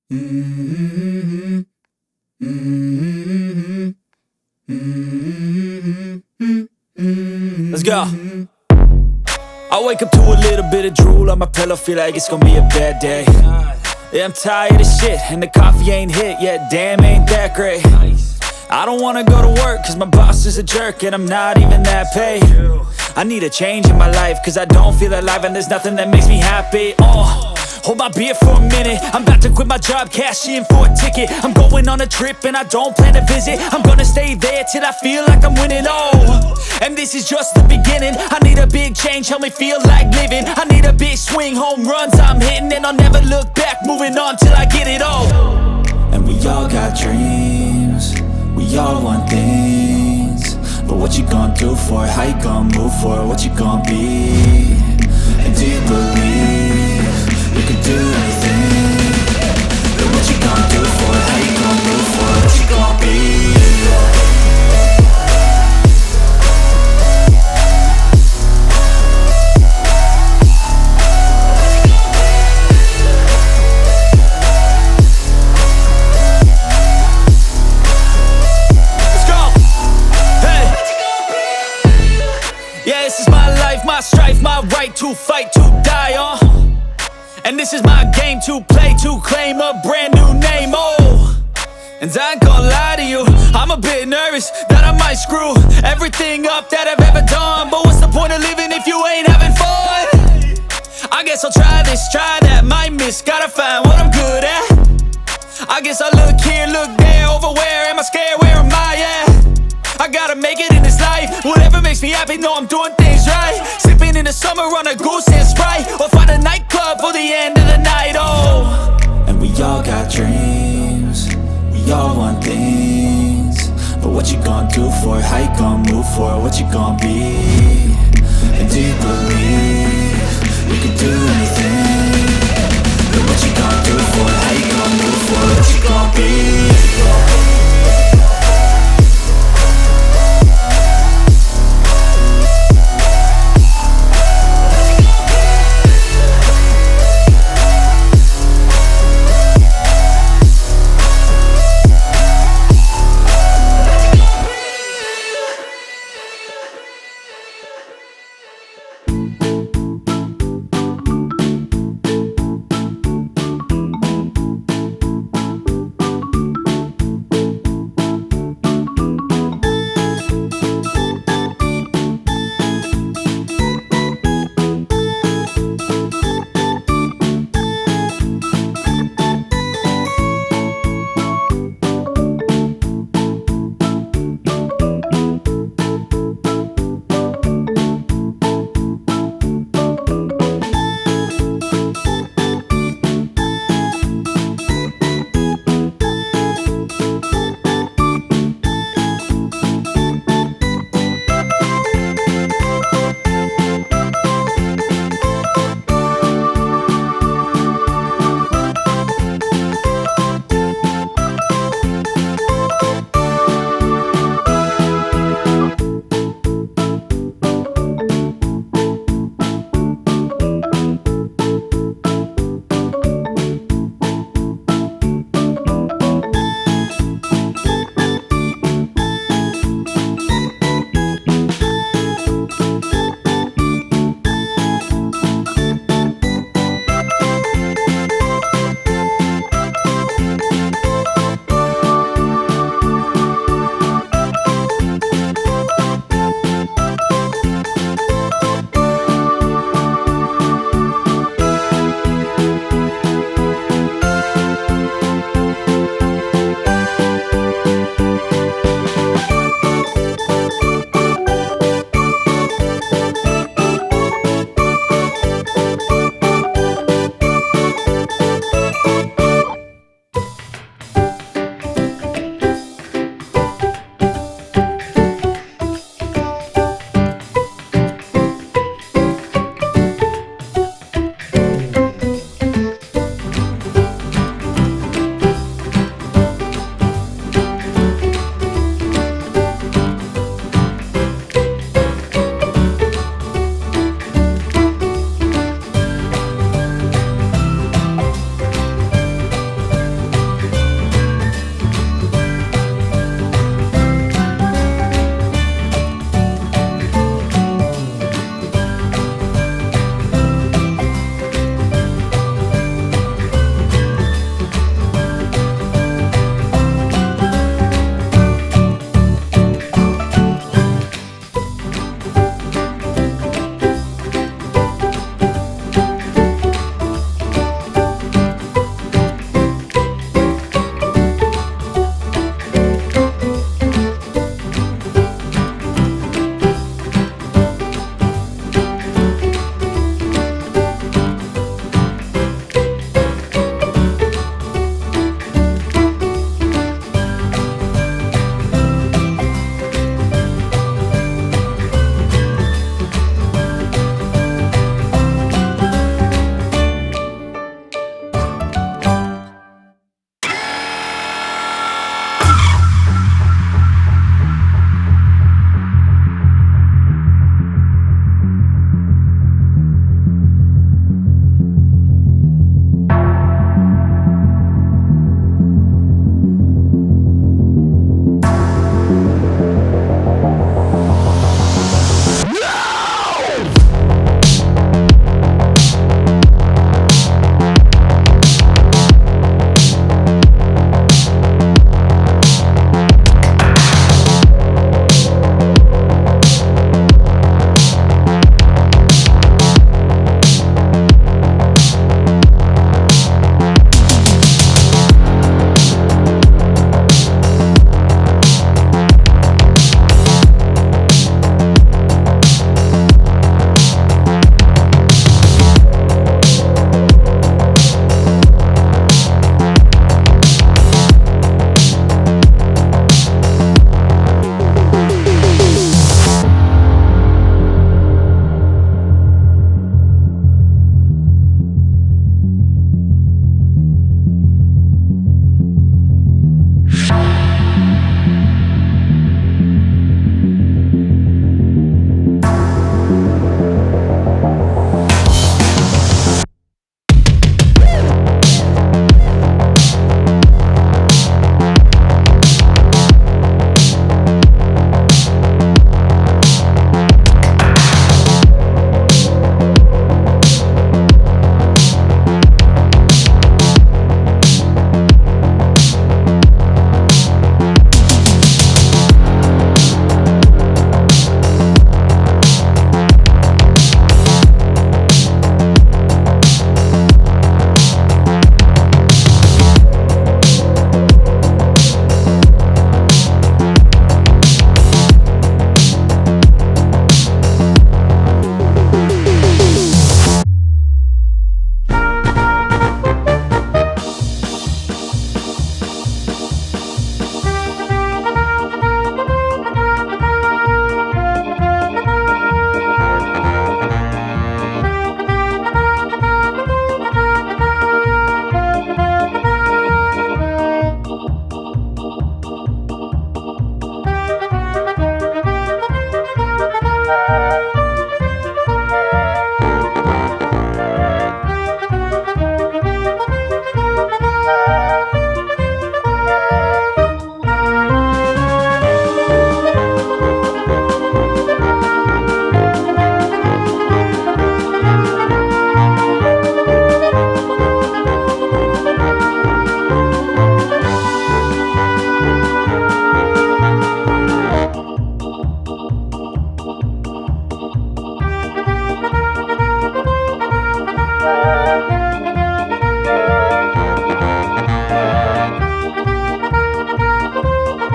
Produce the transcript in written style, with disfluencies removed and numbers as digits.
Let's go. I wake up to a little bit of drool on my pillow, feel like it's gonna be a bad day. Yeah, I'm tired of shit, and the coffee ain't hit yet, damn ain't that great. I don't wanna go to work, cause my boss is a jerk, and I'm not even that paid. I need a change in my life, cause I don't feel alive, and there's nothing that makes me happy. Hold my beer for a minute, I'm about to quit my job, cash in for a ticket. I'm going on a trip and I don't plan to visit. I'm gonna stay there till I feel like I'm winning, and this is just the beginning. I need a big change, help me feel like living. I need a big swing, home runs I'm hitting, and I'll never look back, moving on till I get it all. And we all got dreams, we all want things, but what you gonna do for it? How you gonna move for it? What you gonna be? And do you believe you can do anything? But what you gonna do for it? How you gonna move for it? What you gonna be? My strife, my right to fight, to die on. And this is my game to play, to claim a brand new name, And I ain't gonna lie to you, I'm a bit nervous that I might screw everything up that I've ever done. But what's the point of living if you ain't having fun? I guess I'll try this, try that, might miss, gotta find what I'm good at. I guess I look here, look there, over where am I scared, where am I at? I gotta make it in this life, whatever makes me happy, know I'm doing things right. Sipping in the summer on a goose and Sprite, or find a nightclub for the end of the night, And we all got dreams, we all want things, but what you gonna do for it? How you gonna move for it? What you gonna be? And do you believe you can do anything? But what you gonna do for it? How you gonna move for it? What you gonna be? Bye.